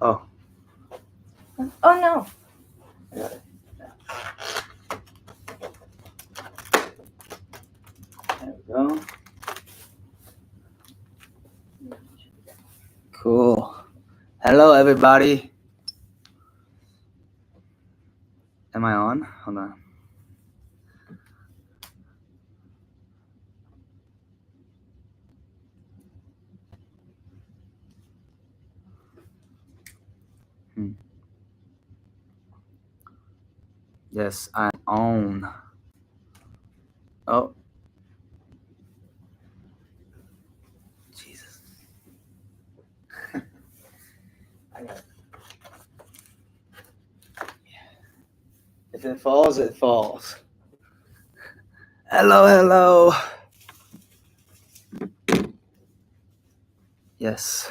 Oh. Oh no. I got it. There we go. Cool. Hello, everybody. Am I on? Hold on. Yes, I'm on. Oh. Jesus. I got it. If it falls, it falls. Hello, hello. Yes.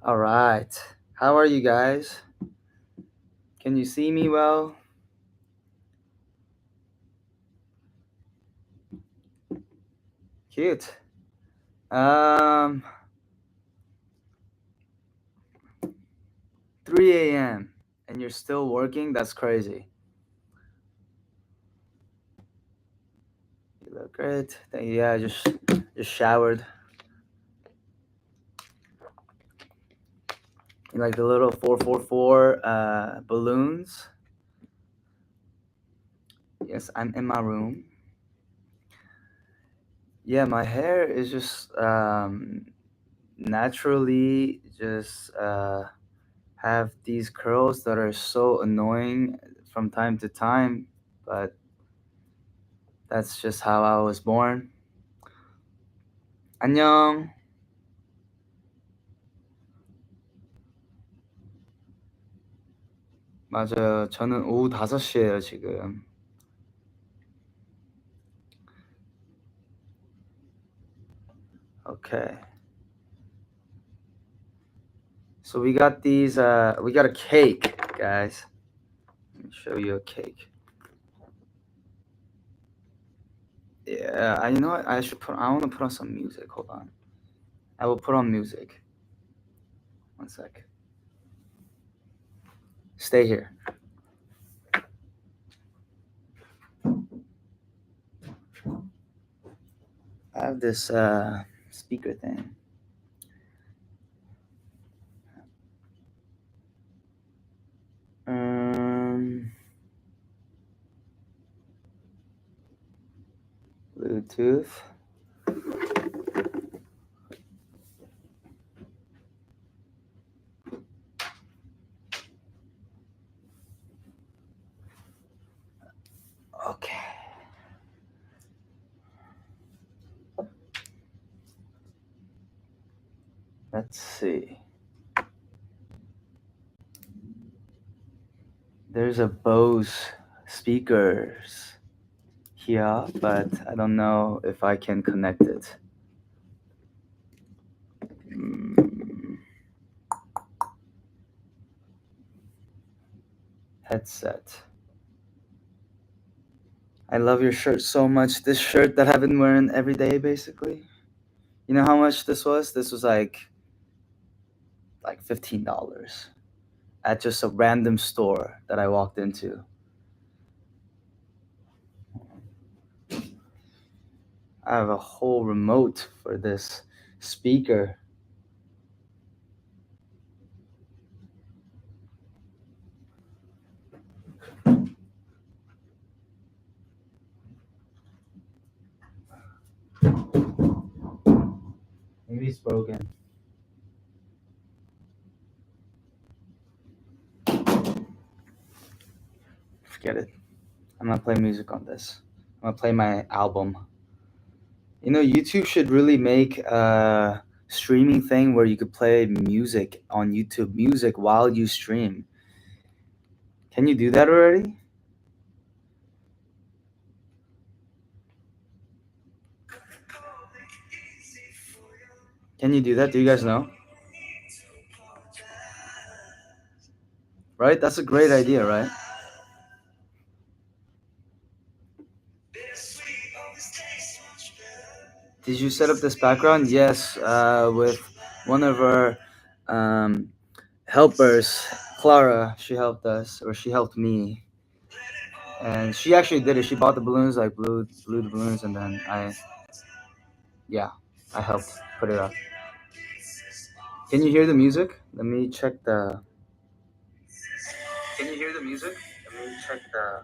All right. How are you guys? Can you see me well? Cute. 3 a.m. and you're still working? That's crazy. You look great. Yeah, I just showered. You like the little 444 balloons? Yes, I'm in my room. Yeah, my hair is just naturally just have these curls that are so annoying from time to time, but that's just how I was born. 안녕. 맞아요. 저는 오후 5시에요, 지금. Okay. So we got these, we got a cake, guys. Let me show you a cake. Yeah, you know what? I want to put on some music. Hold on. I will put on music. 1 sec. Stay here. I have this speaker thing. Bluetooth. Okay. Let's see. There's a Bose speakers here, but I don't know if I can connect it. Headset. I love your shirt so much. This shirt that I've been wearing every day, basically. You know how much this was? This was like $15 at just a random store that I walked into. I have a whole remote for this speaker. Maybe it's broken. Forget it. I'm gonna play music on this. I'm gonna play my album. You know, YouTube should really make a streaming thing where you could play music on YouTube music while you stream. Can you do that already? Can you do that? Do you guys know? Right? That's a great idea, right? Did you set up this background? Yes, with one of our helpers, Clara, she helped us, or she helped me, and she actually did it. She bought the balloons, like blew the balloons, and then I helped put it up. Can you hear the music? Let me check the. Can you hear the music? Let me check the.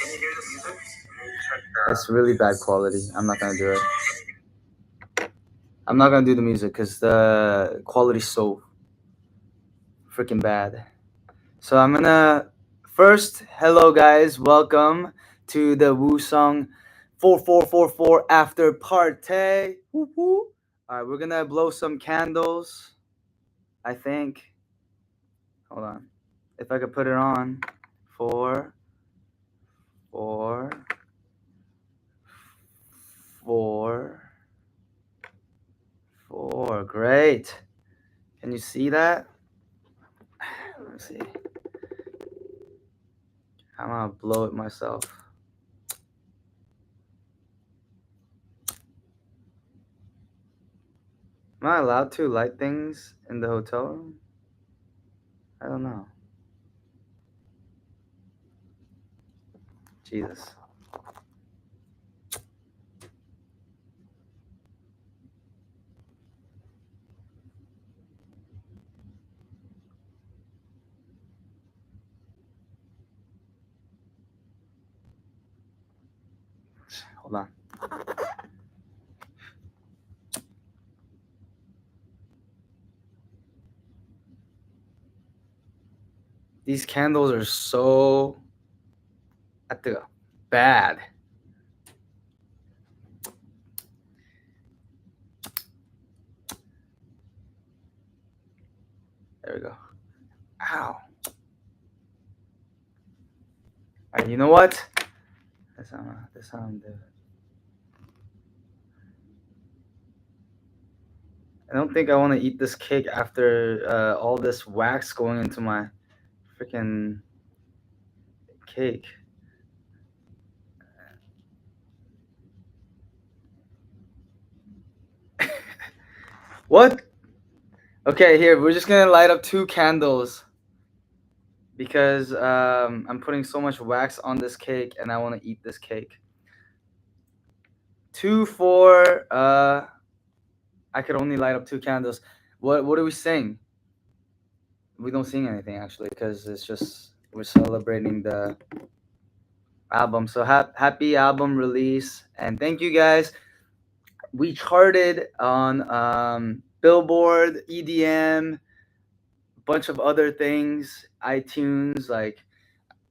Can you hear the music? Let me check the. It's really bad quality. I'm not gonna do it. I'm not gonna do the music because the quality's so freaking bad. So I'm gonna first, hello guys, welcome to the Woosung 4444 after party. Woo woo. All right, we're gonna blow some candles. I think. Hold on. If I could put it on. 4, 4, 4, 4. Great. Can you see that? Let me see. I'm gonna blow it myself. Am I allowed to light things in the hotel room? I don't know. Jesus. Hold on. These candles are so bad. There we go. Ow. Alright, you know what? That's how I'm doing. I don't think I want to eat this cake after all this wax going into my freaking cake. What? Okay, here, we're just gonna light up 2 candles because I'm putting so much wax on this cake and I want to eat this cake. 2 for I could only light up 2 candles. What do we sing? We don't sing anything actually because it's just we're celebrating the album. So happy album release, and thank you guys. We charted on Billboard, EDM, bunch of other things, iTunes. Like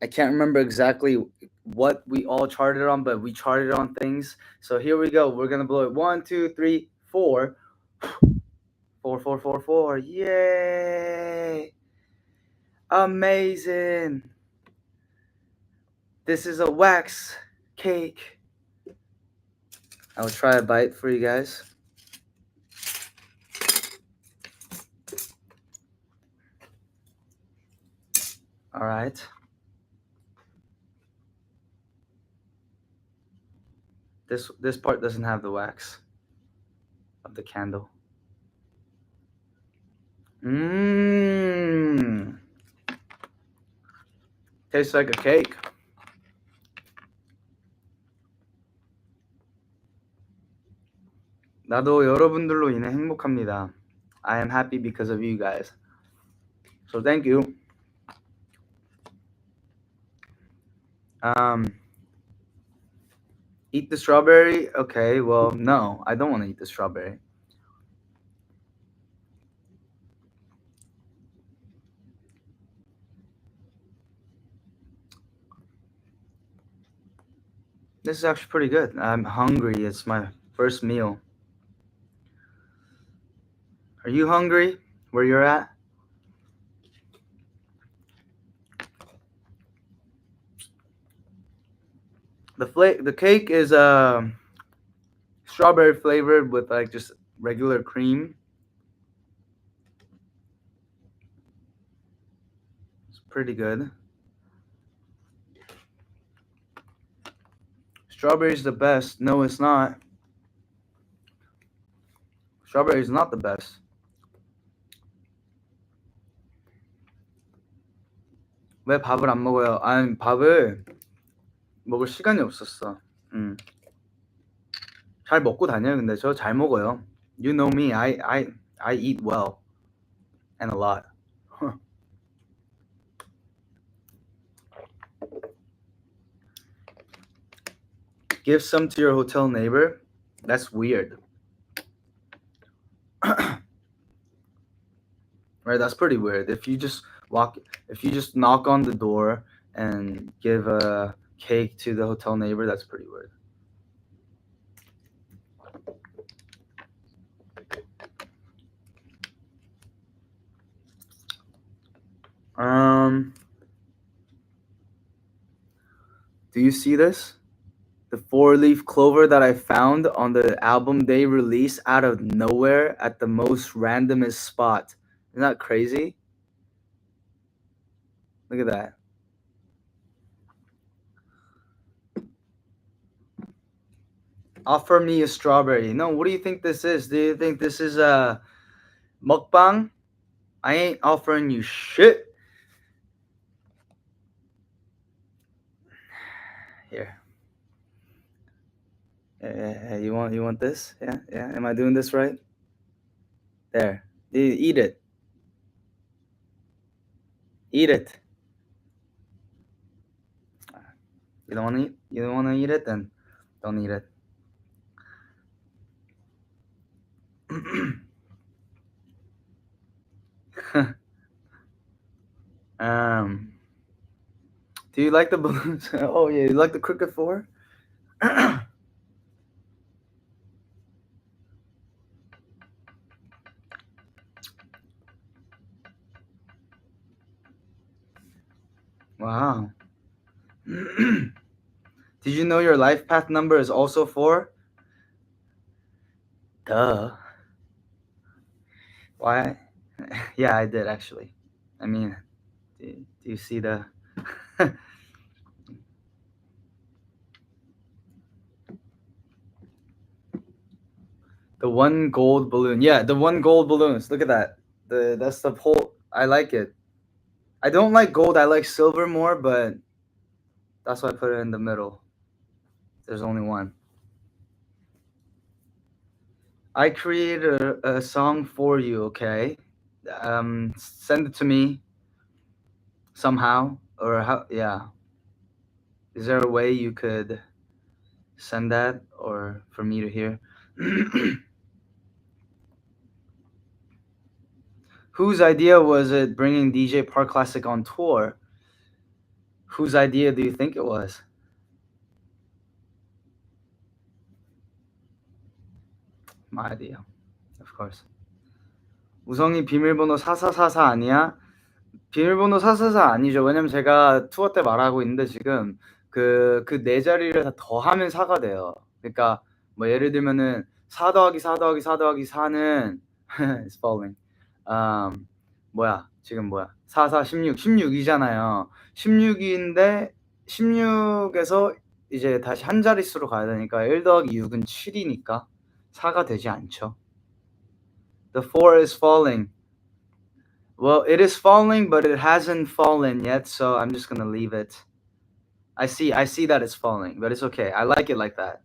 I can't remember exactly what we all charted on, but we charted on things. So here we go. We're gonna blow it. 1, 2, 3, 4. 4, 4, 4, 4. Yay! Amazing. This is a wax cake. I will try a bite for you guys. All right. This part doesn't have the wax of the candle. Mmm. Tastes like a cake. 나도 여러분들로 인해 행복합니다. I am happy because of you guys. So thank you. Eat the strawberry? Okay, well, no, I don't want to eat the strawberry. This is actually pretty good. I'm hungry. It's my first meal. Are you hungry where you're at? The cake is strawberry flavored with like just regular cream. It's pretty good. Strawberry's the best. No, it's not. Strawberry is not the best. 왜 밥을 안 먹어요? 아니 밥을 먹을 시간이 없었어. 잘 먹고 다녀요. 근데 저 잘 먹어요. You know me. I eat well and a lot. Give some to your hotel neighbor. That's weird. Right? That's pretty weird. If you just knock on the door and give a cake to the hotel neighbor, that's pretty weird. Do you see this? The 4-leaf clover that I found on the album day release out of nowhere at the most randomest spot. Isn't that crazy? Look at that. Offer me a strawberry. No, what do you think this is? Do you think this is a mukbang? I ain't offering you shit. Here. You want this? Yeah. Am I doing this right? There. Eat it. Eat it. You don't want to eat? You don't want to eat it? Then don't eat it. Do you like the balloons? Oh yeah, you like the Cricket 4? Wow. Did you know your life path number is also 4? Duh. Why? Yeah, I did actually. I mean, do you see the the one gold balloon? Yeah, the one gold balloons. Look at that. That's the whole. I like it. I don't like gold. I like silver more, but that's why I put it in the middle. There's only one. I created a song for you. Okay, send it to me somehow, or how? Yeah. Is there a way you could send that, or for me to hear? Whose idea was it bringing DJ Park Classic on tour? Whose idea do you think it was? My idea, of course. 우성이 비밀번호 4444 아니야? 비밀번호 444 아니죠. 왜냐면 제가 투어 때 말하고 있는데 지금 그 네 자리를 다 더하면 4가 돼요. 그러니까 뭐 예를 들면은 4 더하기 4 더하기 4 더하기 4는 it's falling. 지금 4, 4, 16, 16이잖아요. 16인데 16에서 이제 다시 한 자릿수로 가야 되니까 1 더하기 6은 7이니까 4가 되지 않죠. The 4 is falling. Well, it is falling, but it hasn't fallen yet, so I'm just gonna leave it. I see that it's falling, but it's okay. I like it like that.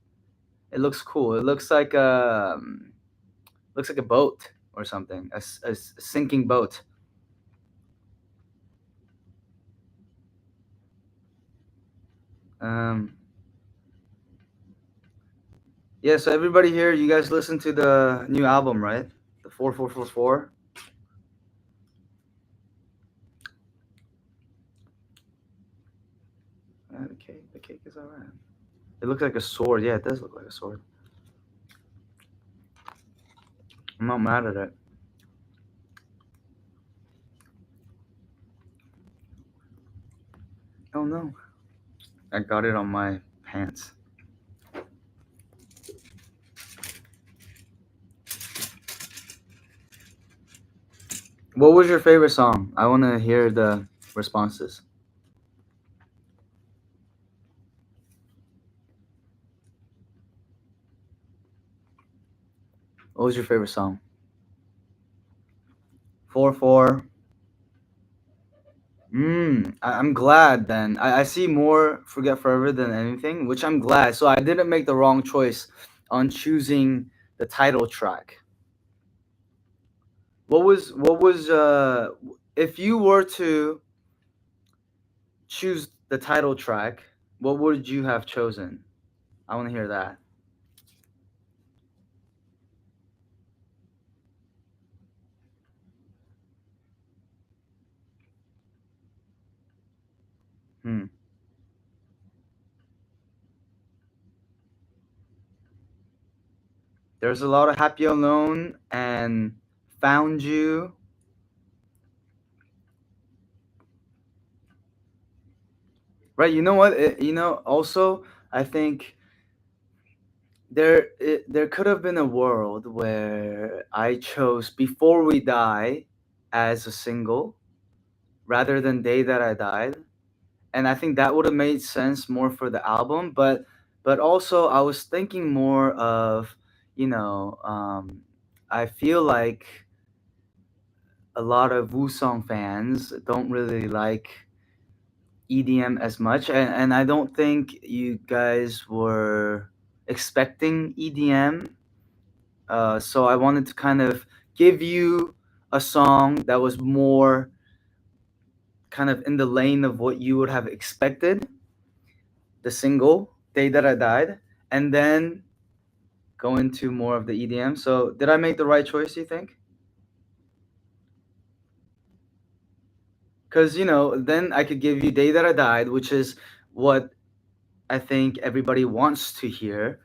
It looks cool. It looks like a boat or something, a sinking boat. Yeah, so everybody here, you guys listen to the new album, right? The 4444. The cake is alright. It looks like a sword. Yeah, it does look like a sword. I'm not mad at it. Oh no. I got it on my pants. What was your favorite song? I want to hear the responses. What was your favorite song? 4-4. I'm glad then. I see more Forget Forever than anything, which I'm glad. So I didn't make the wrong choice on choosing the title track. What was if you were to choose the title track, what would you have chosen? I want to hear that. Hmm. There's a lot of Happy Alone and Found You. Right, you know what? Also, I think there could have been a world where I chose Before We Die as a single rather than Day That I Died. And I think that would have made sense more for the album, but also I was thinking more of, you know, I feel like a lot of Woosung fans don't really like EDM as much, and I don't think you guys were expecting EDM. So I wanted to kind of give you a song that was more kind of in the lane of what you would have expected, the single Day That I Died, and then go into more of the EDM. So did I make the right choice, you think? Because, then I could give you Day That I Died, which is what I think everybody wants to hear,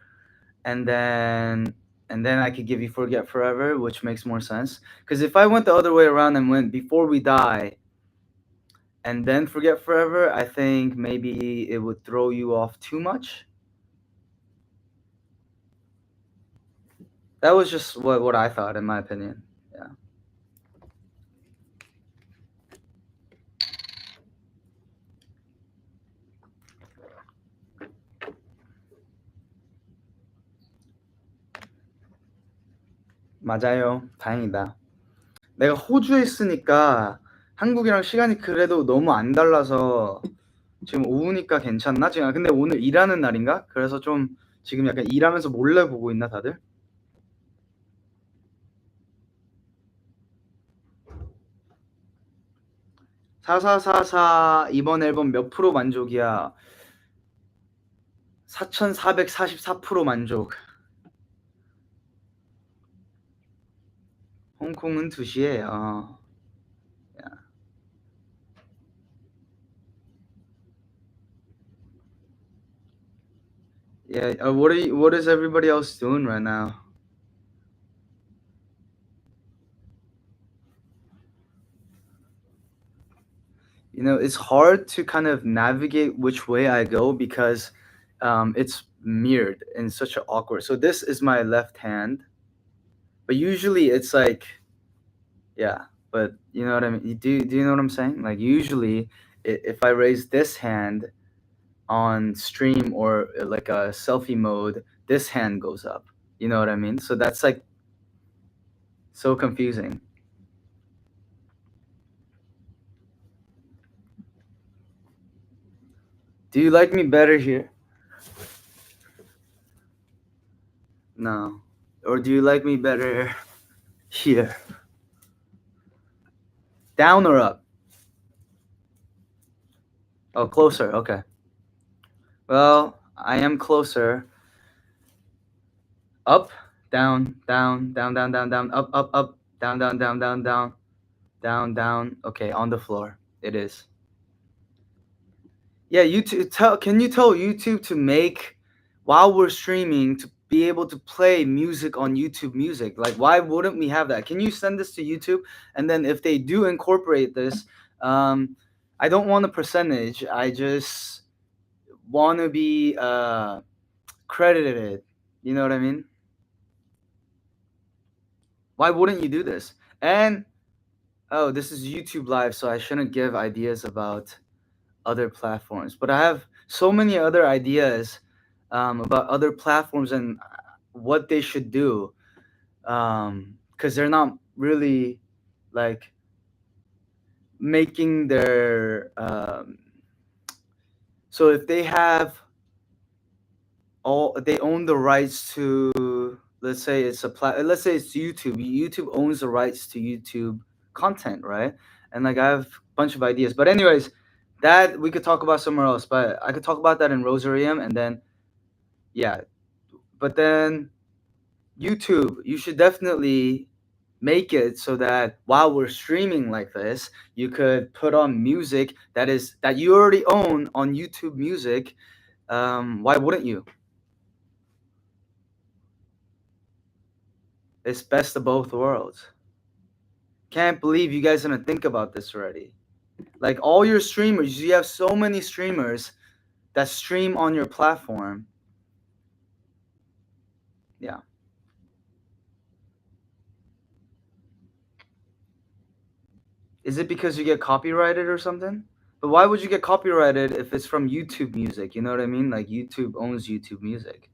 and then I could give you Forget Forever, which makes more sense. Because if I went the other way around and went Before We Die and then Forget Forever, I think maybe it would throw you off too much. That was just what I thought, in my opinion. Yeah. 맞아요. 다행이다. 내가 호주에 있으니까 한국이랑 시간이 그래도 너무 안 달라서 지금 오후니까 괜찮나? 지금 근데 오늘 일하는 날인가? 그래서 좀 지금 약간 일하면서 몰래 보고 있나 다들? 4444 이번 앨범 몇 프로 만족이야? 4444% 만족. 홍콩은 2시에. Yeah. What is everybody else doing right now? It's hard to kind of navigate which way I go because it's mirrored in such an awkward. So this is my left hand, but usually it's like, yeah. But you know what I mean? Do you know what I'm saying? Like usually, if I raise this hand on stream or like a selfie mode, this hand goes up. You know what I mean? So that's like so confusing. Do you like me better here? No. Or do you like me better here? Down or up? Oh, closer. Okay. Well, I am closer. Up, down, down, down, down, down, down, up, down, down, down, down, down, down, down. Okay, on the floor. It is. Yeah, YouTube. Can you tell YouTube to make while we're streaming to be able to play music on YouTube Music? Like, why wouldn't we have that? Can you send this to YouTube? And then if they do incorporate this, I don't want a percentage. I just want to be credited. You know what I mean? Why wouldn't you do this? And oh, this is YouTube Live, so I shouldn't give ideas about other platforms. But I have so many other ideas about other platforms and what they should do. because they're not really like making their so if they have all they own the rights to, let's say it's let's say it's YouTube owns the rights to YouTube content, right? And like I have a bunch of ideas, but anyways, that we could talk about somewhere else, but I could talk about that in Rosarium. And then yeah, but then YouTube, you should definitely make it so that while we're streaming like this, you could put on music that you already own on YouTube Music. Why wouldn't you? It's best of both worlds. Can't believe you guys didn't think about this already. Like all your streamers, you have so many streamers that stream on your platform. Yeah. Is it because you get copyrighted or something? But why would you get copyrighted if it's from YouTube Music? You know what I mean? Like YouTube owns YouTube Music.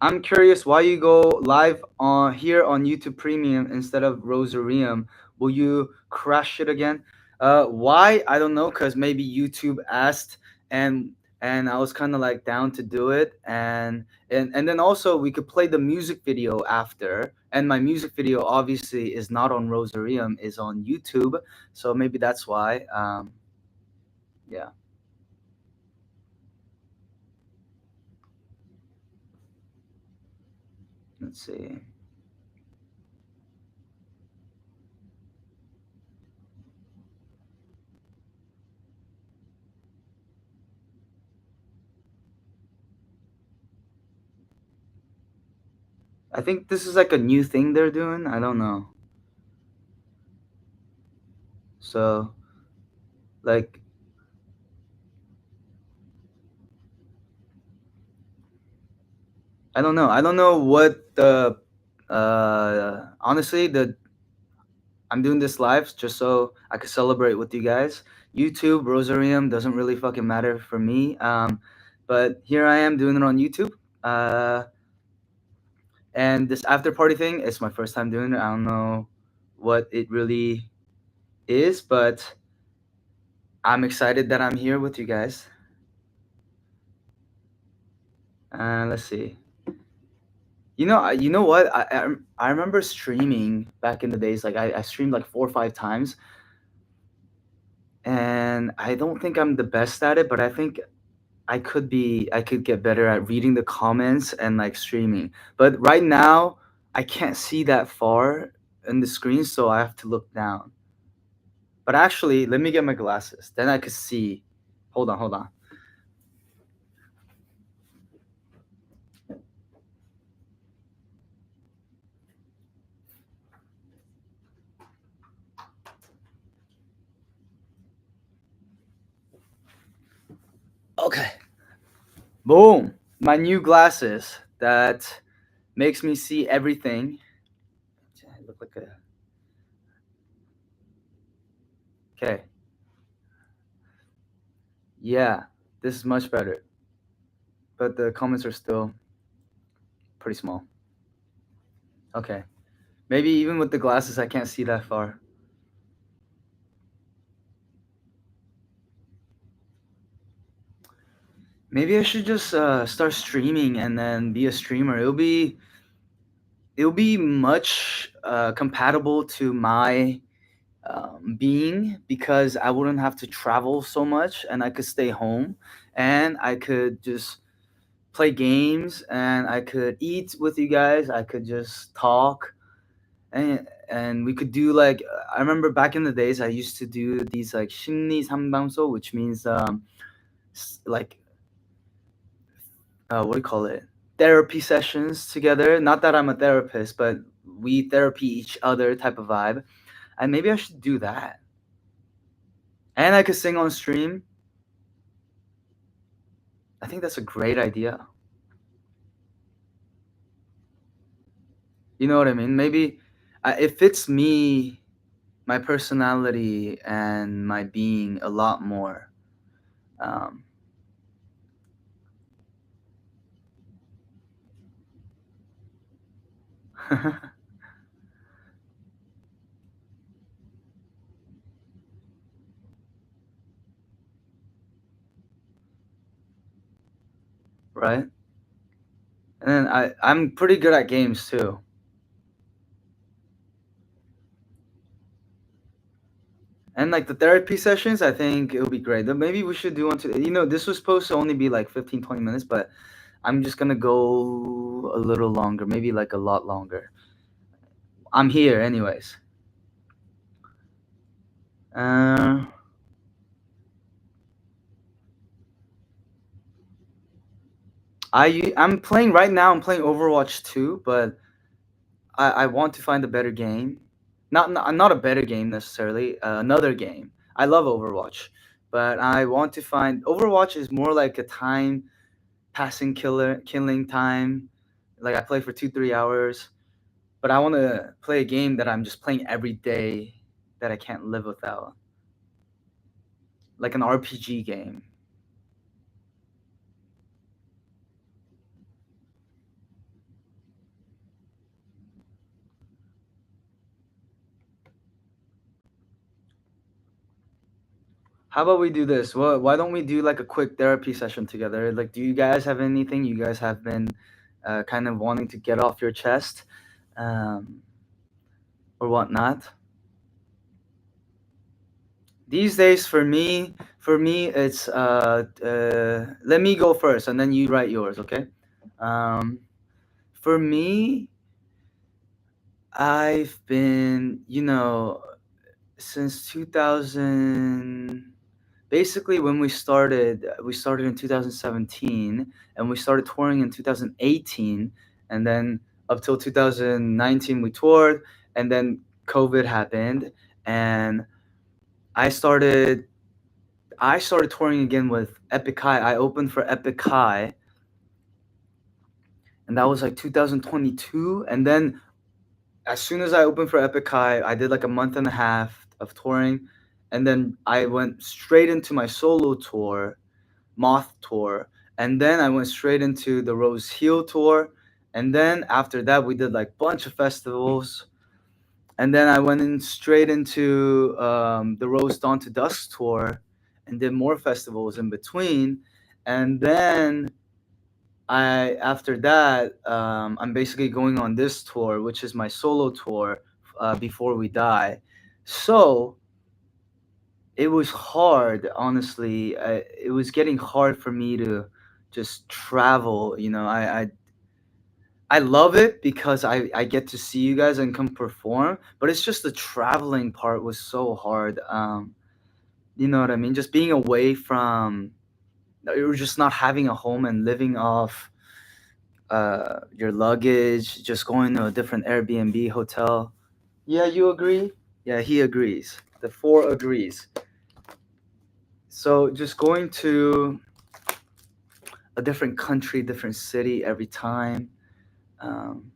I'm curious why you go live on here on YouTube Premium instead of Rosarium. Will you crash it again? Why? I don't know. Cause maybe YouTube asked, and I was kind of like down to do it, and then also we could play the music video after. And my music video obviously is not on Rosarium, is on YouTube. So maybe that's why. Yeah. Let's see. I think this is like a new thing they're doing. I don't know. So like I don't know. I don't know what the honestly the I'm doing this live just so I could celebrate with you guys. YouTube Rosarium doesn't really fucking matter for me. But here I am doing it on YouTube. Uh, and this after party thing is my first time doing it. I don't know what it really is, but I'm excited that I'm here with you guys. Let's see. You know what? I remember streaming back in the days. Like I streamed like 4 or 5 times, and I don't think I'm the best at it, but I think I could get better at reading the comments and like streaming. But right now, I can't see that far in the screen, so I have to look down. But actually, let me get my glasses. Then I could see. Hold on, hold on. Okay. Boom. My new glasses that makes me see everything. I look like a okay. Yeah, this is much better. But the comments are still pretty small. Okay. Maybe even with the glasses, I can't see that far. Maybe I should just start streaming and then be a streamer. It'll be much compatible to my being because I wouldn't have to travel so much and I could stay home and I could just play games and I could eat with you guys. I could just talk and we could do like I remember back in the days I used to do these like 심리 상담소, which means like what do you call it? Therapy sessions together. Not that I'm a therapist, but we therapy each other type of vibe. And maybe I should do that. And I could sing on stream. I think that's a great idea. You know what I mean? Maybe it fits me, my personality, and my being a lot more. Um, right? And then I'm pretty good at games too. And like the therapy sessions, I think it would be great. Then maybe we should do one to, this was supposed to only be like 15, 20 minutes, but I'm just gonna go a little longer, maybe like a lot longer. I'm here anyways. Uh, I'm playing right now. I'm playing Overwatch 2, but I want to find a better game. Not a better game necessarily. Another game. I love Overwatch, but I want to find Overwatch is more like a time passing killing time. Like I play for 2 3 hours, but I want to play a game that I'm just playing every day that I can't live without, like an RPG game. How about we do this? Well, why don't we do like a quick therapy session together? Like, do you guys have anything you guys have been kind of wanting to get off your chest, um, or whatnot? These days, for me, it's let me go first, and then you write yours, okay? Um, for me, I've been, since 2000. Basically, when we started in 2017, and we started touring in 2018, and then up till 2019 we toured, and then COVID happened, and I started I started touring again with Epic High. I opened for Epic High, and that was like 2022. And then as soon as I opened for Epic High, I did like a month and a half of touring, and then I went straight into my solo tour, Moth tour, and then I went straight into the Rose Hill tour, and then after that we did like bunch of festivals, and then I went in straight into the Rose Dawn to Dusk tour, and did more festivals in between, and then I after that I'm basically going on this tour, which is my solo tour, before we die. So it was hard, honestly. It was getting hard for me to just travel. I love it because I get to see you guys and come perform, but it's just the traveling part was so hard. You know what I mean? Just being away from, or just not having a home and living off your luggage, just going to a different Airbnb hotel. Yeah, you agree? Yeah, he agrees. The four agrees. So just going to a different country, different city every time. Um,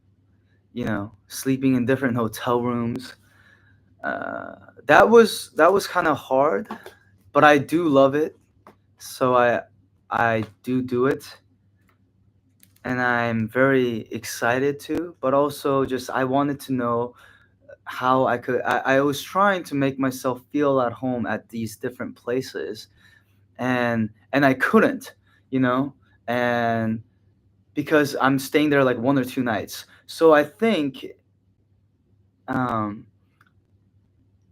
sleeping in different hotel rooms. That was kind of hard, but I do love it. So I do it, and I'm very excited to. But also, just I wanted to know how I could. I was trying to make myself feel at home at these different places, and I couldn't, you know, and because I'm staying there like 1 or 2 nights. So I think um,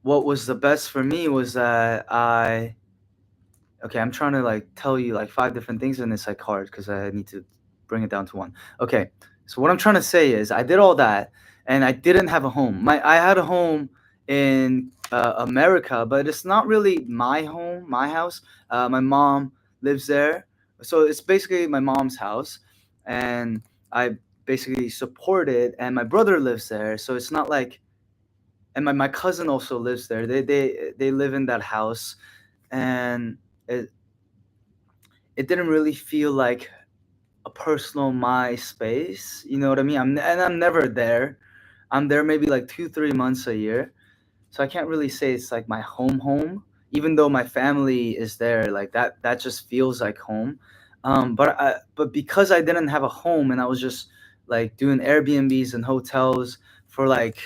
what was the best for me was that okay, I'm trying to like tell you like five different things, and it's like hard because I need to bring it down to one. Okay, so what I'm trying to say is I did all that, and I didn't have a home. I had a home in America, but it's not really my home, my house. My mom lives there, so it's basically my mom's house, and I basically support it. And my brother lives there, so it's not like, and my cousin also lives there. They live in that house, and it it didn't really feel like a personal my space. You know what I mean? I'm never there. I'm there maybe like 2 3 months a year, so I can't really say it's like my home home. even though my family is there, like that just feels like home. But because I didn't have a home and I was just like doing Airbnbs and hotels for like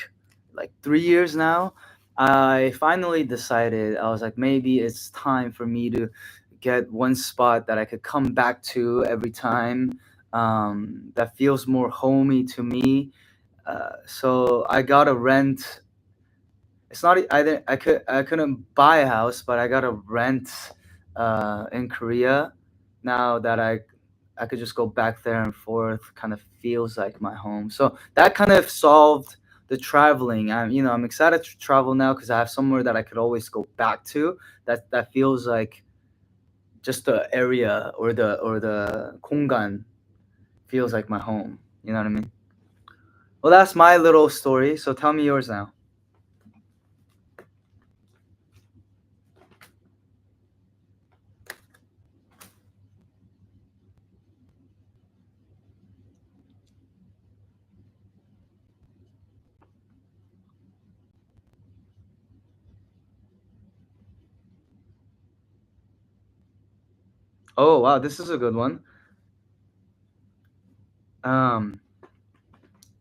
3 years now, I finally decided, I was like, maybe it's time for me to get one spot that I could come back to every time, that feels more homey to me. So I got a rent. It's not I didn't I couldn't buy a house, but I got a rent in Korea. Now that I could just go back there and forth, kind of feels like my home. So that kind of solved the traveling. I'm excited to travel now because I have somewhere that I could always go back to. That feels like just the area or the 공간 feels like my home. You know what I mean? Well, that's my little story. So tell me yours now. Oh wow, this is a good one. Um,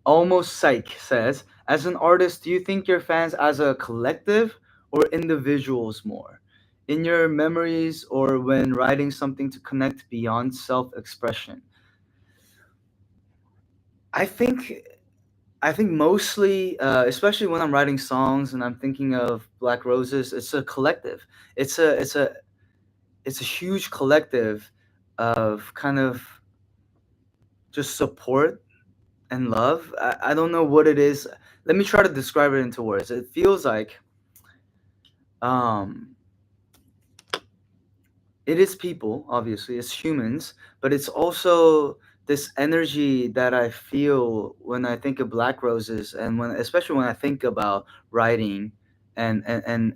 Almost Psych says, as an artist, do you think your fans as a collective or individuals more? In your memories or when writing something to connect beyond self expression? I think I think mostly, especially when I'm writing songs and I'm thinking of Black Roses, it's a collective. It's a huge collective of kind of just support and love. I don't know what it is. Let me try to describe it into words. It feels like, um, it is people, obviously, it's humans, but it's also this energy that I feel when I think of Black Roses, and when, especially when I think about writing, and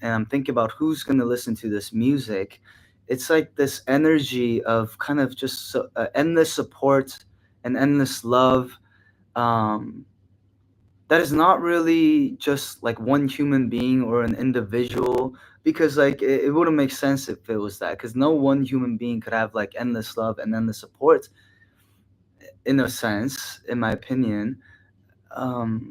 I'm thinking about who's going to listen to this music. It's like this energy of kind of just endless support and endless love. Um, that is not really just like one human being or an individual, because like it wouldn't make sense if it was that, because no one human being could have like endless love and endless support, in a sense, in my opinion.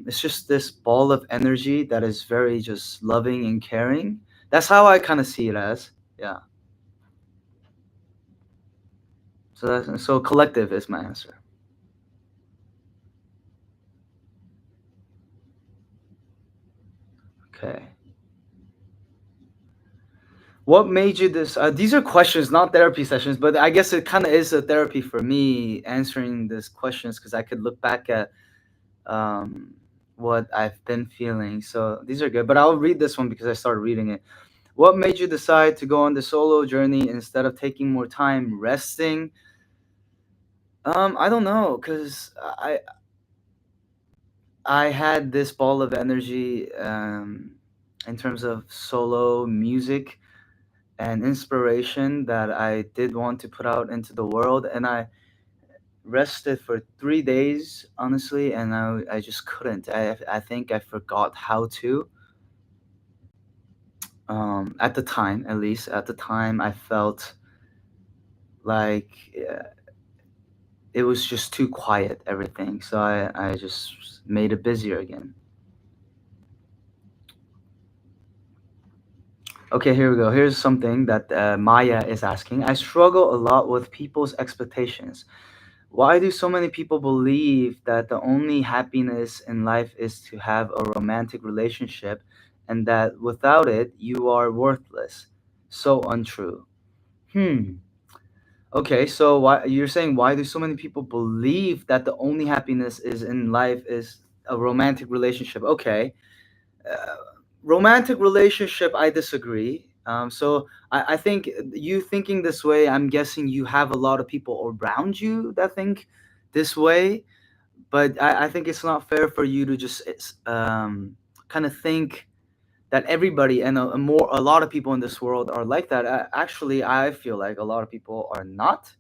It's just this ball of energy that is very just loving and caring. That's how I kind of see it as. Yeah. So collective is my answer. Okay. What made you this? These are questions, not therapy sessions, but I guess it kind of is a therapy for me answering these questions because I could look back at, um, what I've been feeling. So these are good, but I'll read this one because I started reading it. What made you decide to go on the solo journey instead of taking more time resting? I don't know, because I had this ball of energy, in terms of solo music and inspiration that I did want to put out into the world. And I rested for 3 days, honestly, and I just couldn't. I think I forgot how to. At the time, at least at the time, I felt like, it was just too quiet, everything. So I just made it busier again. Okay, here we go. Here's something that Maya is asking. I struggle a lot with people's expectations. Why do so many people believe that the only happiness in life is to have a romantic relationship and that without it, you are worthless? So untrue. Hmm. Okay, so why you're saying, why do so many people believe that the only happiness is in life is a romantic relationship? Okay. Uh, Romantic relationship, I disagree. So I think you thinking this way, I'm guessing you have a lot of people around you that think this way, but I think it's not fair for you to just kind of think that everybody and a lot of people in this world are like that. Actually, I feel like a lot of people are not.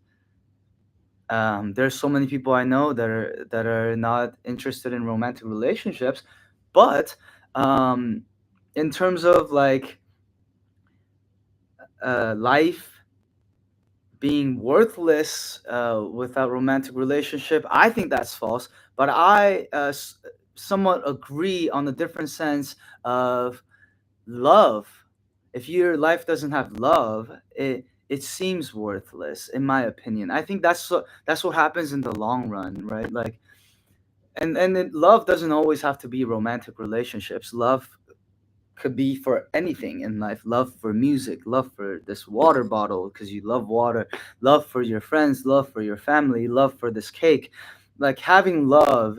There's so many people I know that are not interested in romantic relationships, but, um, in terms of like life being worthless without romantic relationship, I think that's false. But I somewhat agree on the different sense of love. If your life doesn't have love, it seems worthless, in my opinion. I think that's what happens in the long run, right? Like, love doesn't always have to be romantic relationships. Love could be for anything in life. Love for music, love for this water bottle because you love water, love for your friends, love for your family, love for this cake. Like, having love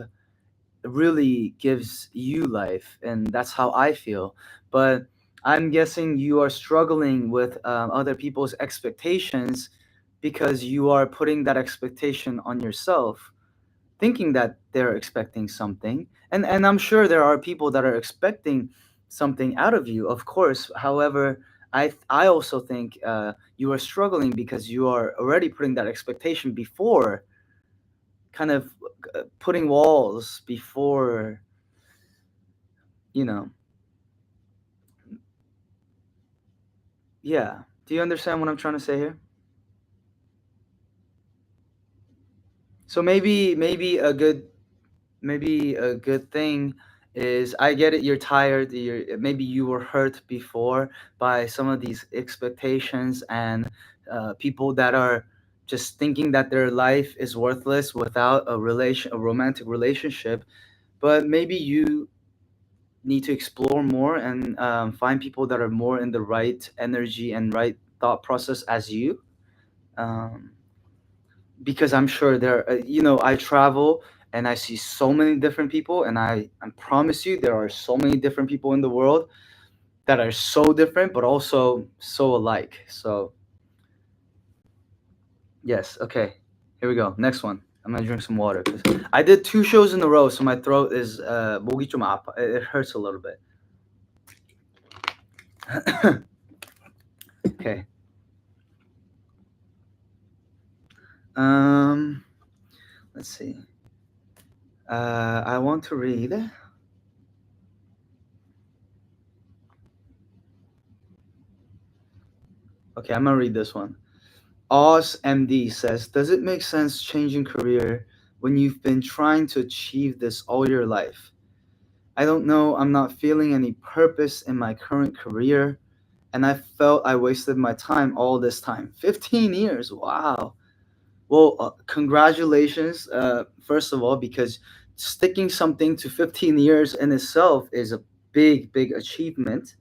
really gives you life, and that's how I feel. But I'm guessing you are struggling with other people's expectations because you are putting that expectation on yourself, thinking that they're expecting something. And I'm sure there are people that are expecting something out of you, of course. However, I also think you are struggling because you are already putting that expectation before, kind of putting walls before, you know. Yeah, do you understand what I'm trying to say here? So maybe a good thing is, I get it, you're tired, maybe you were hurt before by some of these expectations, and people that are just thinking that their life is worthless without a romantic relationship. But maybe you need to explore more and find people that are more in the right energy and right thought process as you. um, because I'm sure I travel and I see so many different people, and I promise you there are so many different people in the world that are so different but also so alike. So, yes, okay. Here we go. Next one. I'm gonna drink some water 'cause I did 2 shows in a row, so my throat is 목이 좀 아파. It hurts a little bit. Okay. Um, let's see. I want to read. Okay, I'm gonna read this one. Oz MD says, "Does it make sense changing career when you've been trying to achieve this all your life? I don't know. I'm not feeling any purpose in my current career, and I felt I wasted my time all this time. 15 years. Wow. Well, congratulations, first of all, because sticking something to 15 years in itself is a big, big achievement.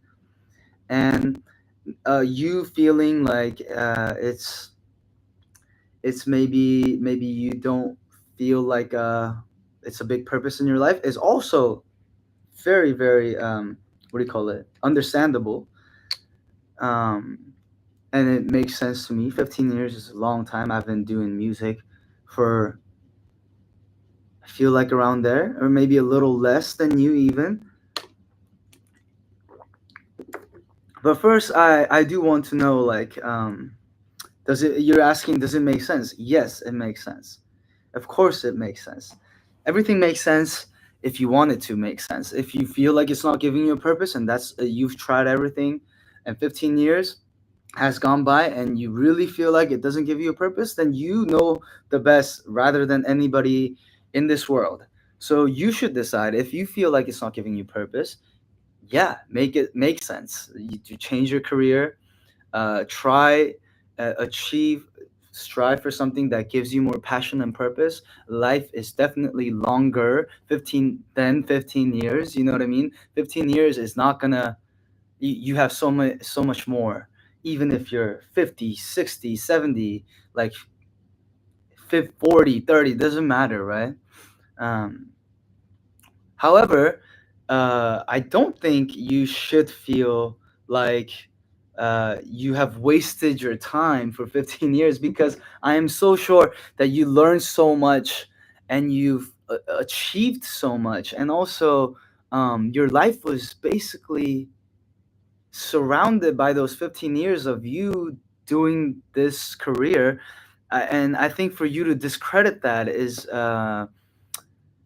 And you feeling like it's maybe you don't feel like it's a big purpose in your life is also very, very what do you call it, understandable. um, and it makes sense to me. 15 years is a long time. I've been doing music for, I feel like, around there, or maybe a little less than you even. But first, I do want to know, like, does it, you're asking, does it make sense? Yes, it makes sense. Of course it makes sense. Everything makes sense if you want it to make sense. If you feel like it's not giving you a purpose, and that's you've tried everything and 15 years has gone by and you really feel like it doesn't give you a purpose, then you know the best rather than anybody in this world. So you should decide. If you feel like it's not giving you purpose, yeah, make it make sense. You change your career, try, achieve, strive for something that gives you more passion and purpose. Life is definitely longer 15 years, you know what I mean. 15 years is not gonna, you have so much more, even if you're 50, 60, 70, like 50, 40, 30, doesn't matter, right? um, However, I don't think you should feel like you have wasted your time for 15 years, because I am so sure that you learned so much and you've achieved so much. And also, your life was basically surrounded by those 15 years of you doing this career. And I think for you to discredit that is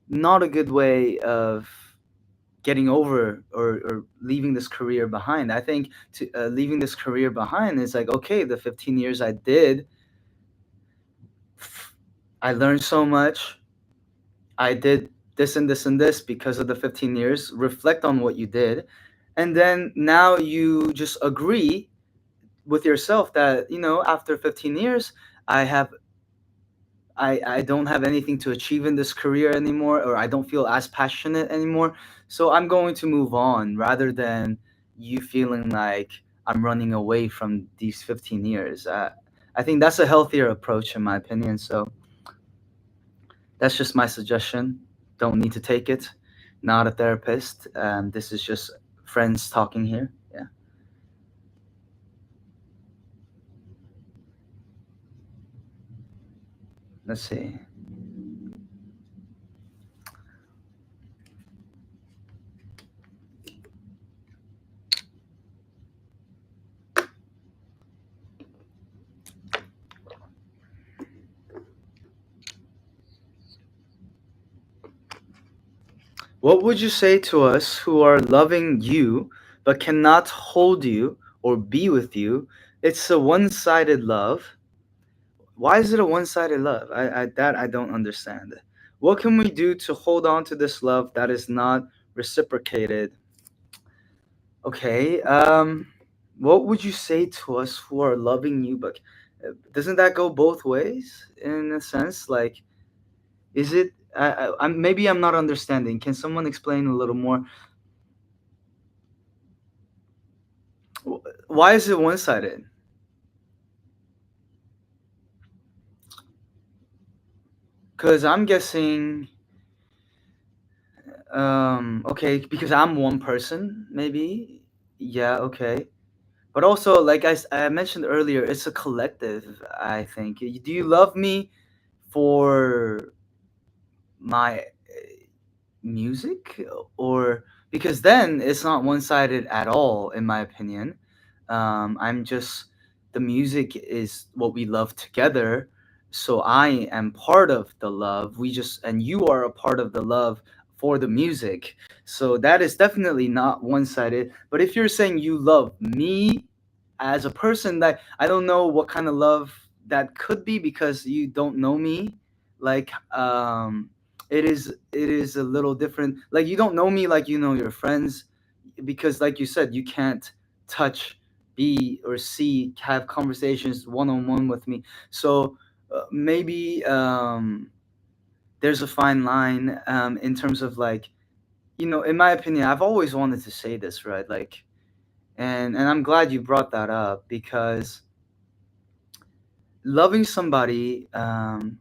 not a good way of getting over or leaving this career behind. I think leaving this career behind is like, okay, the 15 years I did, I learned so much. I did this and this and this because of the 15 years. Reflect on what you did. And then now you just agree with yourself that, after 15 years, I have I don't have anything to achieve in this career anymore, or I don't feel as passionate anymore. So I'm going to move on rather than you feeling like I'm running away from these 15 years. I think that's a healthier approach, in my opinion. So that's just my suggestion. Don't need to take it. Not a therapist. This is just friends talking here. Yeah. Let's see. What would you say to us who are loving you but cannot hold you or be with you? It's a one-sided love. Why is it a one-sided love? I don't understand. What can we do to hold on to this love that is not reciprocated? Okay. What would you say to us who are loving you but doesn't that go both ways in a sense? Like, is it? Maybe I'm not understanding. Can someone explain a little more? Why is it one-sided? Because I'm guessing, okay, because I'm one person, maybe. Yeah, okay. But also, like I mentioned earlier, it's a collective, I think. Do you love me for my music, or because then it's not one-sided at all, in my opinion. I'm just the music is what we love together, so I am part of the love. We just and you are a part of the love for the music, so that is definitely not one-sided. But if you're saying you love me as a person, that I don't know what kind of love that could be because you don't know me, like it is a little different. Like, you don't know me like you know your friends, because like you said, you can't touch, be, or see, have conversations one-on-one with me. So maybe there's a fine line in terms of, like, in my opinion, I've always wanted to say this, right? Like, and I'm glad you brought that up, because loving somebody, and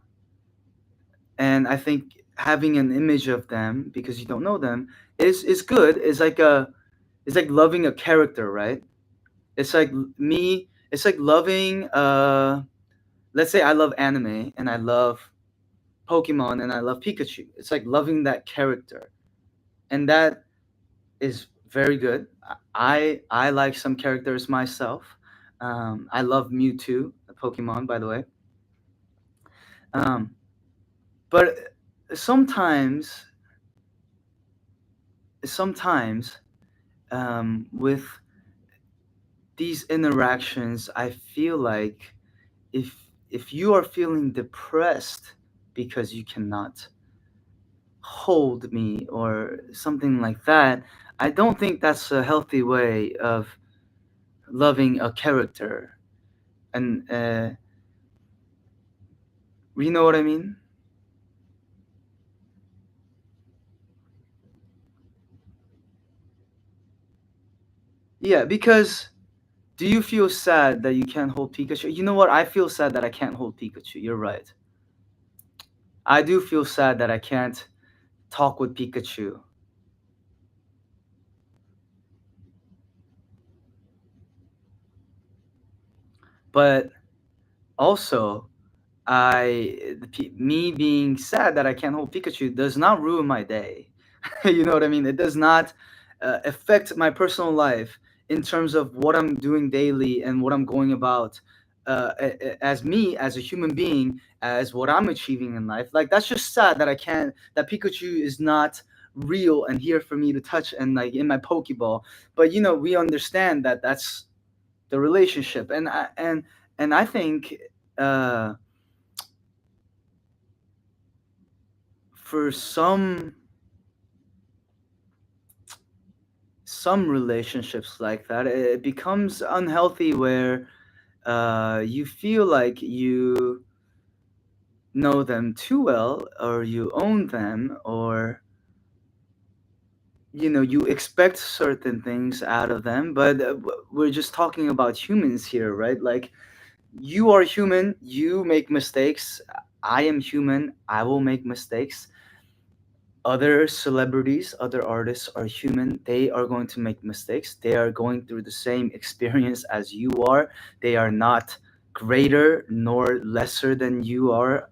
I think having an image of them because you don't know them is good. It's like loving a character, right? It's like me. It's like loving. Let's say I love anime and I love Pokemon and I love Pikachu. It's like loving that character, and that is very good. I like some characters myself. I love Mewtwo, Pokemon, by the way. Um, but sometimes, sometimes with these interactions, I feel like if you are feeling depressed because you cannot hold me or something like that, I don't think that's a healthy way of loving a character. And you know what I mean? Yeah, because do you feel sad that you can't hold Pikachu? You know what? I feel sad that I can't hold Pikachu. You're right. I do feel sad that I can't talk with Pikachu. But also, me being sad that I can't hold Pikachu does not ruin my day. You know what I mean? It does not affect my personal life in terms of what I'm doing daily and what I'm going about, as me, as a human being, as what I'm achieving in life. Like, that's just sad that I can't. That Pikachu is not real and here for me to touch and like in my pokeball. But we understand that that's the relationship. And I think uh for some relationships like that, it becomes unhealthy where you feel like you know them too well, or you own them, or you expect certain things out of them. But we're just talking about humans here, right? Like, you are human, you make mistakes. I am human, I will make mistakes. Other celebrities, other artists are human. They are going to make mistakes. They are going through the same experience as you are. They are not greater nor lesser than you are.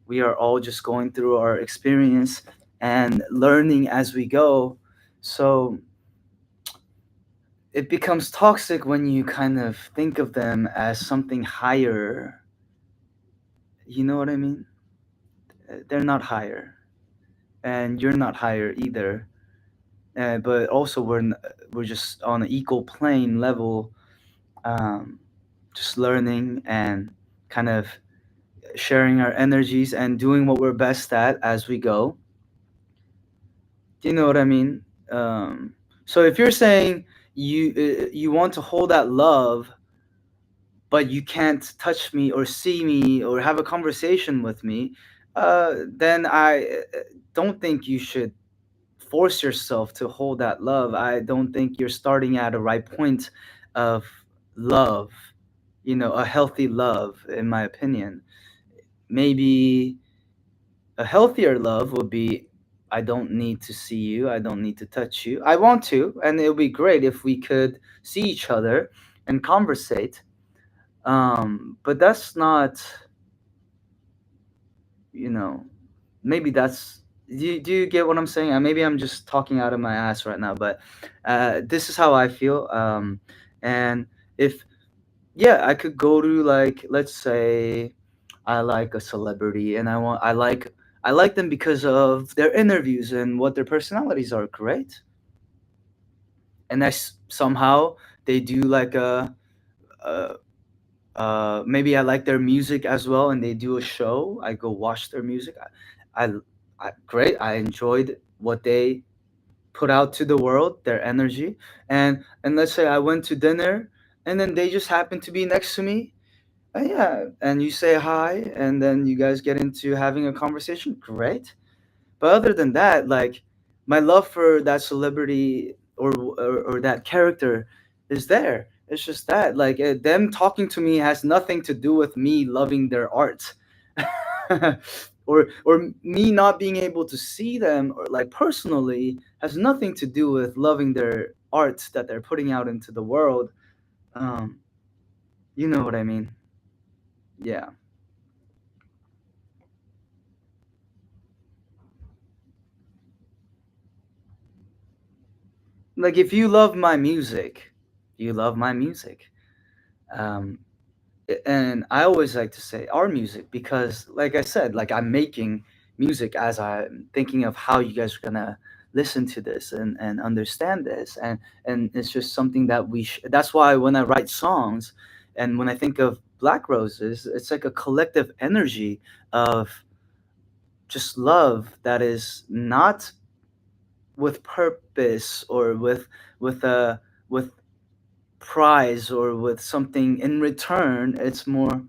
We are all just going through our experience and learning as we go. So it becomes toxic when you kind of think of them as something higher. You know what I mean? They're not higher, and you're not higher either. But also we're just on an equal plane level, um, just learning and kind of sharing our energies and doing what we're best at as we go. Do you know what I mean? So if you're saying you want to hold that love, but you can't touch me or see me or have a conversation with me, then I don't think you should force yourself to hold that love. I don't think you're starting at a right point of love, a healthy love, in my opinion. Maybe a healthier love would be, I don't need to see you, I don't need to touch you. I want to, and it would be great if we could see each other and conversate. But that's not, you know, maybe that's do you get what I'm saying? Maybe I'm just talking out of my ass right now, but this is how I feel. And if yeah, I could go to, like, let's say I like a celebrity and I like them because of their interviews and what their personalities are, great. And somehow they do like a maybe I like their music as well, and they do a show. I go watch their music. I, great. I enjoyed what they put out to the world, their energy, and let's say I went to dinner, and then they just happen to be next to me. Yeah, and you say hi, and then you guys get into having a conversation. Great. But other than that, like, my love for that celebrity or that character is there. It's just that, like, them talking to me has nothing to do with me loving their art, or me not being able to see them or like personally has nothing to do with loving their art that they're putting out into the world. Um, you know what I mean? Yeah. Like, if you love my music, you love my music. Um, and I always like to say our music because, like I said, like, I'm making music as I'm thinking of how you guys are gonna listen to this and understand this, and it's just something that that's why when I write songs and when I think of Black Roses, it's like a collective energy of just love that is not with purpose or with prize or with something in return. It's more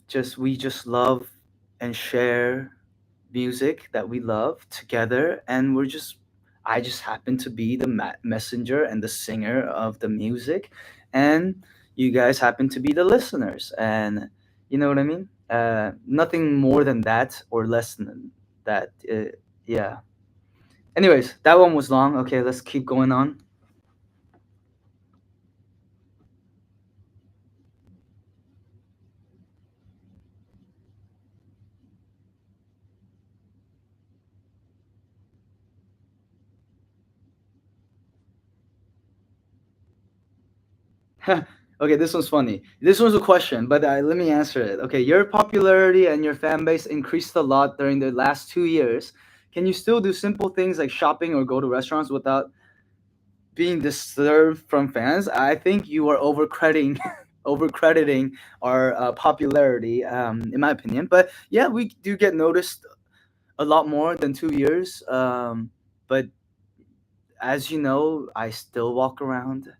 just we just love and share music that we love together, and I just happen to be the messenger and the singer of the music, and you guys happen to be the listeners. And you know what I mean? Nothing more than that or less than that. Yeah. Anyways, that one was long. Okay, let's keep going on. Okay, this one's funny. This one's a question, but let me answer it. Okay, your popularity and your fan base increased a lot during the last 2 years. Can you still do simple things like shopping or go to restaurants without being disturbed from fans? I think you are overcrediting overcrediting our popularity, in my opinion. But yeah, we do get noticed a lot more than 2 years. But as you know, I still walk around.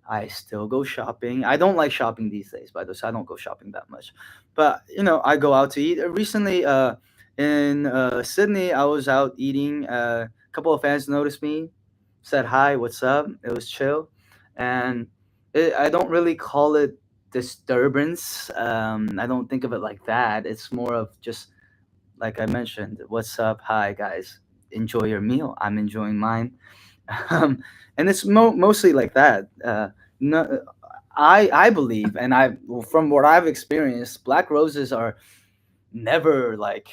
I still go shopping. I don't like shopping these days, by the way, so I don't go shopping that much. But I go out to eat. Recently, in Sydney, I was out eating. A couple of fans noticed me, said hi, what's up. It was chill, and I don't really call it disturbance. I don't think of it like that. It's more of just like I mentioned, what's up, hi guys, enjoy your meal. I'm enjoying mine. um, and it's mostly like that. No, I believe, and from what I've experienced, black roses are never like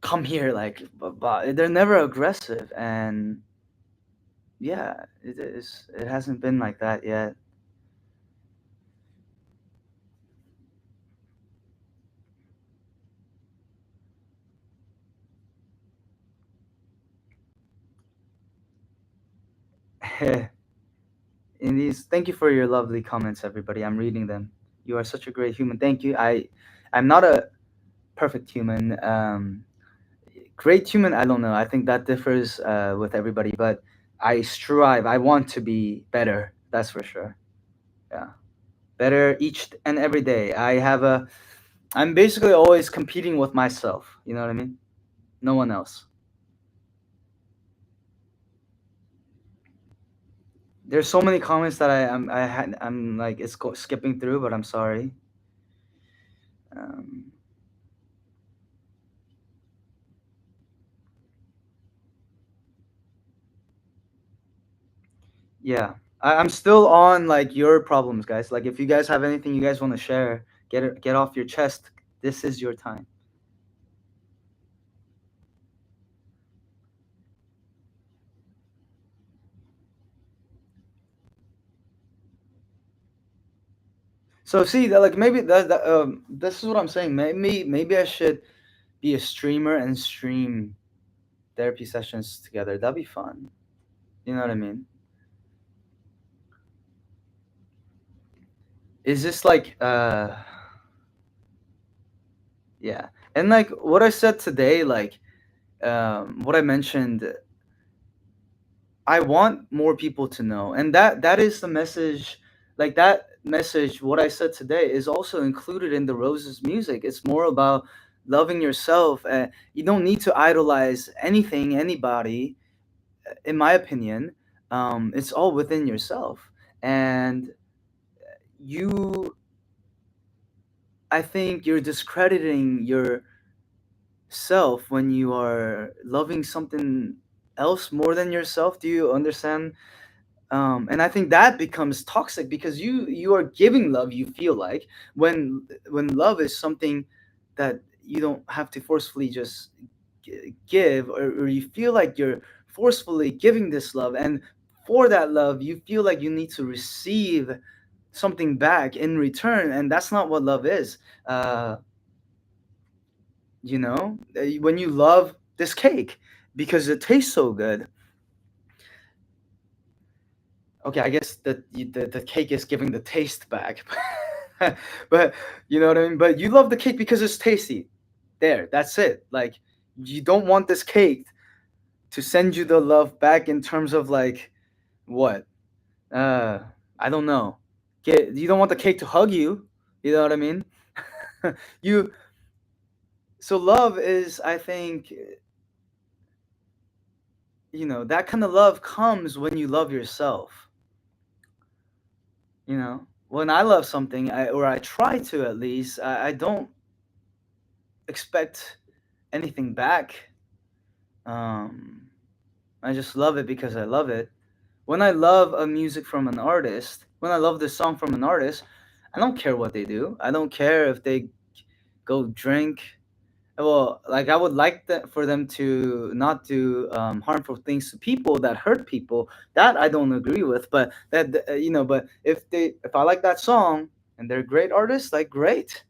come here like they're never aggressive, and yeah, it hasn't been like that yet. In these, thank you for your lovely comments, everybody. I'm reading them. You are such a great human. Thank you. I'm not a perfect human. Great human, I don't know. I think that differs with everybody, but I strive. I want to be better. That's for sure. Yeah, better each and every day. I'm basically always competing with myself. You know what I mean? No one else. There's so many comments that I'm like skipping through, but I'm sorry. Um, yeah, I'm still on like your problems, guys. Like if you guys have anything you guys want to share, get off your chest. This is your time. So see that like maybe this is what I'm saying. Maybe I should be a streamer and stream therapy sessions together. That'd be fun. You know what I mean? Is this like yeah. And like what I said today, like what I mentioned, I want more people to know. And that is the message, like that message what I said today is also included in the Roses music. It's more about loving yourself. You don't need to idolize anything, anybody, in my opinion. It's all within yourself, and you I think you're discrediting yourself when you are loving something else more than yourself. Do you understand? And I think that becomes toxic because you are giving love, you feel like, when love is something that you don't have to forcefully just give, or you feel like you're forcefully giving this love, and for that love you feel like you need to receive something back in return, and that's not what love is. uh when you love this cake because it tastes so good. Okay, I guess the cake is giving the taste back. But you know what I mean? But you love the cake because it's tasty. There, that's it. Like you don't want this cake to send you the love back in terms of like what? Uh I don't know. You don't want the cake to hug you. You know what I mean? you So love is, I think, that kind of love comes when you love yourself. When I love something, or I try to at least, I don't expect anything back. Um, I just love it because I love it. When I love a music from an artist, when I love this song from an artist, I don't care what they do. I don't care if they go drink. Well, like I would like that for them to not do harmful things to people that hurt people. That I don't agree with. But but if I like that song and they're great artists, like great.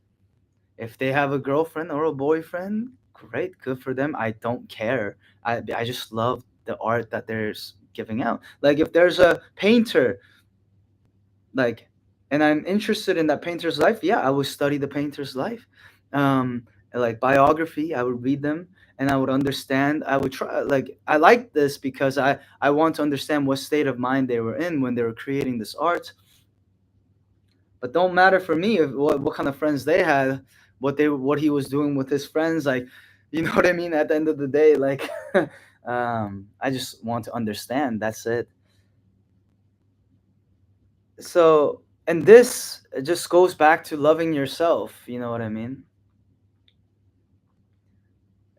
If they have a girlfriend or a boyfriend, great, good for them. I don't care. I just love the art that they're giving out. Like if there's a painter, like, and I'm interested in that painter's life, yeah, I would study the painter's life. um like biography, I would read them, and I would understand. I would try, like, I like this because I want to understand what state of mind they were in when they were creating this art. But don't matter for me if, what kind of friends they had, what he was doing with his friends, like, you know what I mean. At the end of the day, like, I just want to understand, that's it. So, and this just goes back to loving yourself, you know what I mean.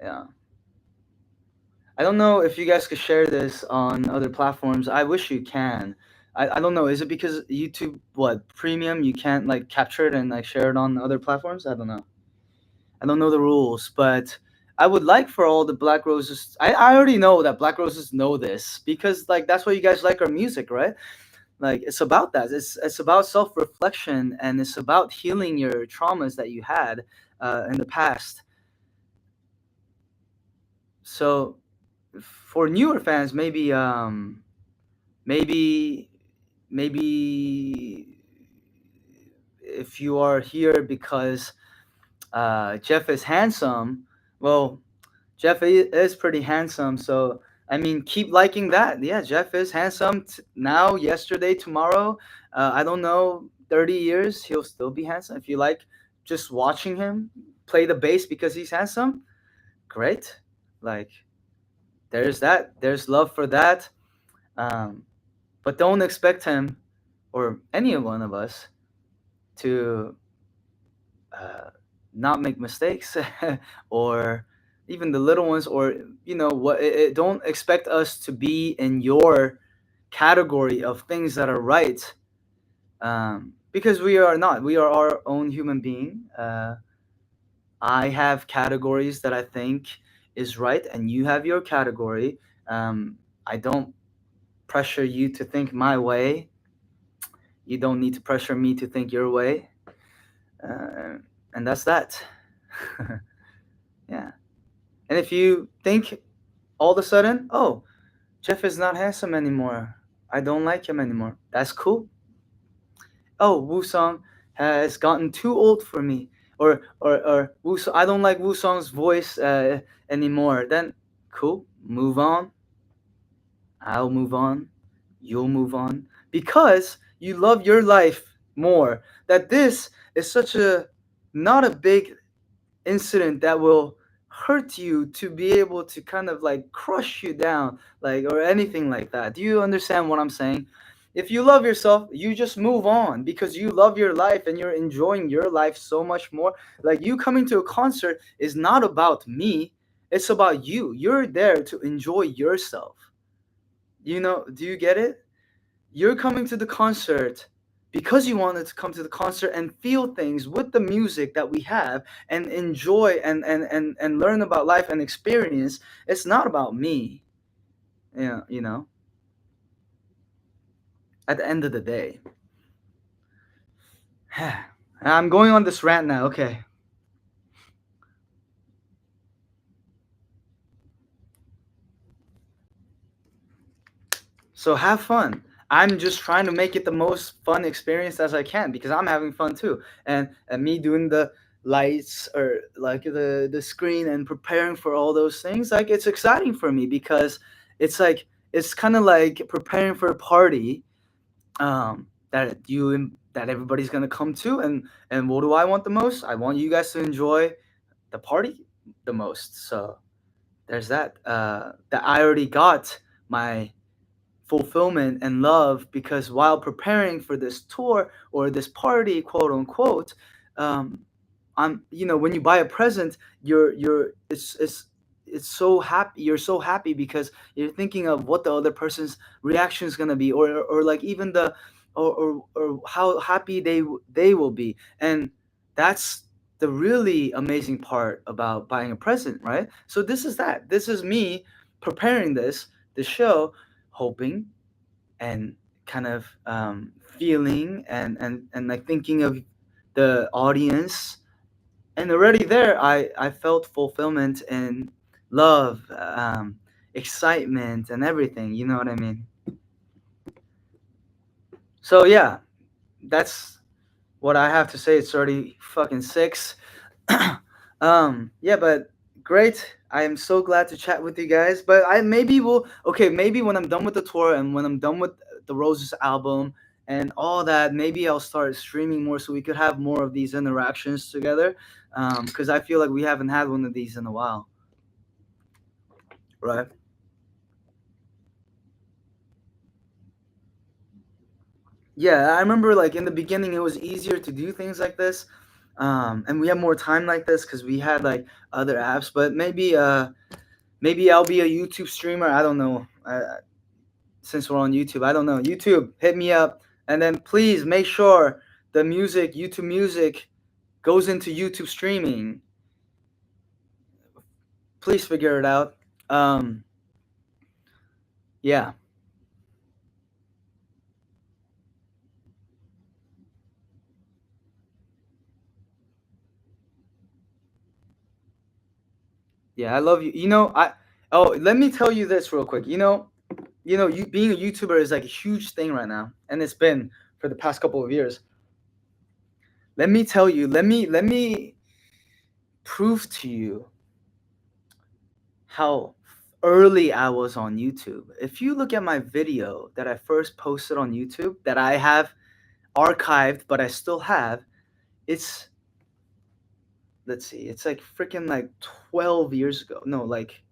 Yeah, I don't know if you guys could share this on other platforms. I wish you can. I don't know, is it because YouTube, what, premium, you can't like capture it and like share it on other platforms? I don't know. I don't know the rules, but I would like for all the Black Roses. I already know that Black Roses know this because like that's why you guys like our music, right? Like it's about that. It's about self reflection, and it's about healing your traumas that you had in the past. So for newer fans, maybe maybe if you are here because Jeff is handsome, well, is pretty handsome. So I mean, keep liking that. Yeah, Jeff is handsome now, yesterday, tomorrow. I don't know. 30 years, he'll still be handsome. If you like just watching him play the bass because he's handsome, great. Like there's that. There's love for that. Um, but don't expect him or any one of us to uh, not make mistakes or even the little ones, or what, don't expect us to be in your category of things that are right, because we are not. We are our own human being. I have categories that I think is right, and you have your category. I don't pressure you to think my way. You don't need to pressure me to think your way. uh, and that's that. Yeah. And if you think all of a sudden, oh, Jeff is not handsome anymore, I don't like him anymore, that's cool. Oh, Woosung has gotten too old for me, or Woosung, I don't like Woosung's voice anymore, then cool, move on. I'll move on. You'll move on because you love your life more. That this is such a not a big incident that will hurt you to be able to kind of like crush you down, like, or anything like that. Do you understand what I'm saying? If you love yourself, you just move on because you love your life and you're enjoying your life so much more. Like, you coming to a concert is not about me, it's about you. You're there to enjoy yourself. Do you get it? You're coming to the concert because you wanted to come to the concert and feel things with the music that we have and enjoy and learn about life and experience. It's not about me. Yeah, at the end of the day. I'm going on this rant now. Okay. So have fun. I'm just trying to make it the most fun experience as I can because I'm having fun too. And me doing the lights or like the screen and preparing for all those things, like, it's exciting for me because it's like it's kind of like preparing for a party, that everybody's gonna come to. And what do I want the most? I want you guys to enjoy the party the most. So there's that. That I already got my fulfillment and love because while preparing for this tour or this party, quote unquote, um, when you buy a present, you're it's so happy. You're so happy because you're thinking of what the other person's reaction is gonna be, or like even the or how happy they will be, and that's the really amazing part about buying a present, right? So this is me preparing this show, hoping and kind of feeling and like thinking of the audience And already there, I felt fulfillment and love, excitement, and everything. You know what I mean? So yeah, that's what I have to say. It's already fucking six. Yeah, but great. I am so glad to chat with you guys. But I maybe will okay, maybe when I'm done with the tour and when I'm done with the Roses album and all that, maybe I'll start streaming more so we could have more of these interactions together. Because I feel like we haven't had one of these in a while, right? Yeah, I remember like in the beginning it was easier to do things like this. And we have more time like this because we had like other apps. But maybe I'll be a YouTube streamer. I don't know. Since we're on YouTube, I don't know. YouTube, hit me up, and then please make sure the music, YouTube music, goes into YouTube streaming. Please figure it out. Um, yeah, yeah, I love you. Let me tell you this real quick. You being a YouTuber is like a huge thing right now, and it's been for the past couple of years. Let me tell you. Let me prove to you how early I was on YouTube. If you look at my video that I first posted on YouTube that I have archived, but I still have, it's let's see, it's like freaking like 12 years ago. No, like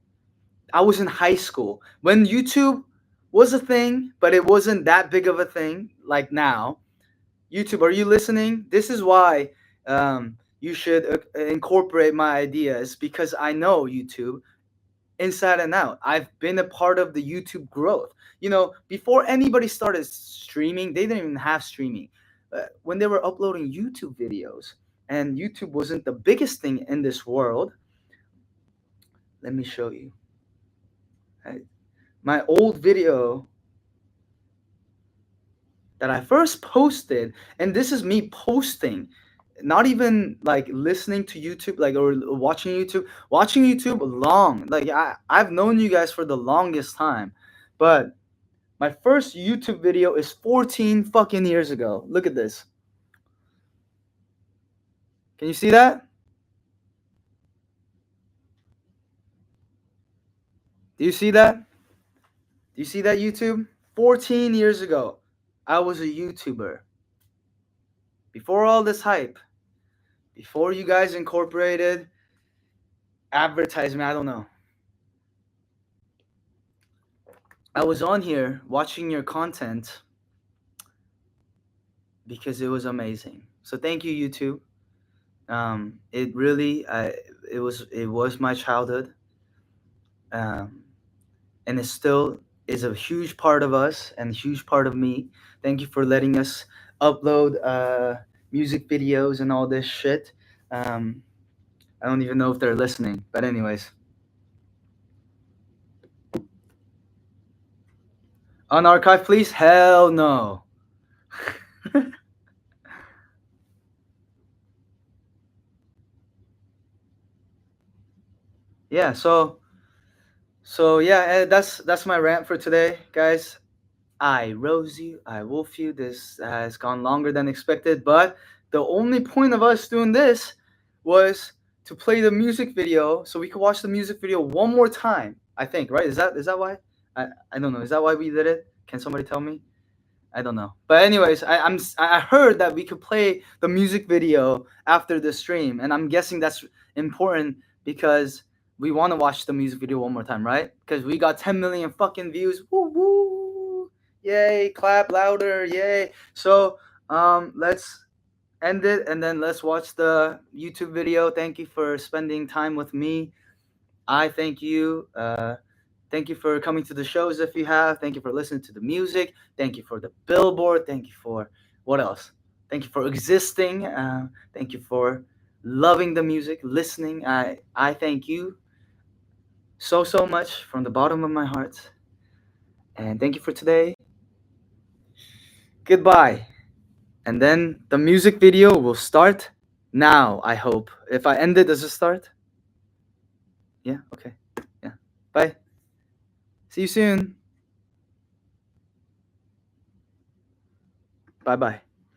I was in high school when YouTube was a thing, but it wasn't that big of a thing like now. YouTube, are you listening? This is why you should incorporate my ideas because I know YouTube inside and out. I've been a part of the YouTube growth. Before anybody started streaming, they didn't even have streaming. When they were uploading YouTube videos, and YouTube wasn't the biggest thing in this world, let me show you. Right? My old video that I first posted, and this is me posting, not even like listening to YouTube, like or watching YouTube. Watching YouTube long, like I've known you guys for the longest time, but my first YouTube video is 14 fucking years ago. Look at this. Can you see that? Do you see that? Do you see that YouTube? 14 years ago, I was a YouTuber. Before all this hype, before you guys incorporated advertisement, I don't know. I was on here watching your content because it was amazing. So thank you, YouTube. It really, it was my childhood, um, and it still is a huge part of us and a huge part of me. Thank you for letting us upload music videos and all this shit. Um, I don't even know if they're listening, but anyways, unarchive, please. Hell no. Yeah. So yeah, that's my rant for today, guys. I rose you, I wolf you. This has gone longer than expected, but the only point of us doing this was to play the music video so we could watch the music video one more time. I think, right? Is that why? I don't know. Is that why we did it? Can somebody tell me? I don't know. But anyways, I heard that we could play the music video after the stream, and I'm guessing that's important because we want to watch the music video one more time, right? Because we got 10 million fucking views. Woo woo! Yay! Clap louder! Yay! So let's end it and then let's watch the YouTube video. Thank you for spending time with me. I thank you. Thank you for coming to the shows if you have. Thank you for listening to the music. Thank you for the billboard. Thank you for what else? Thank you for existing. Thank you for loving the music, listening. I thank you so much from the bottom of my heart. And thank you for today. Goodbye. And then the music video will start Now, I hope. If I end it, does it start? Yeah, okay. Yeah. Bye. See you soon. Bye bye.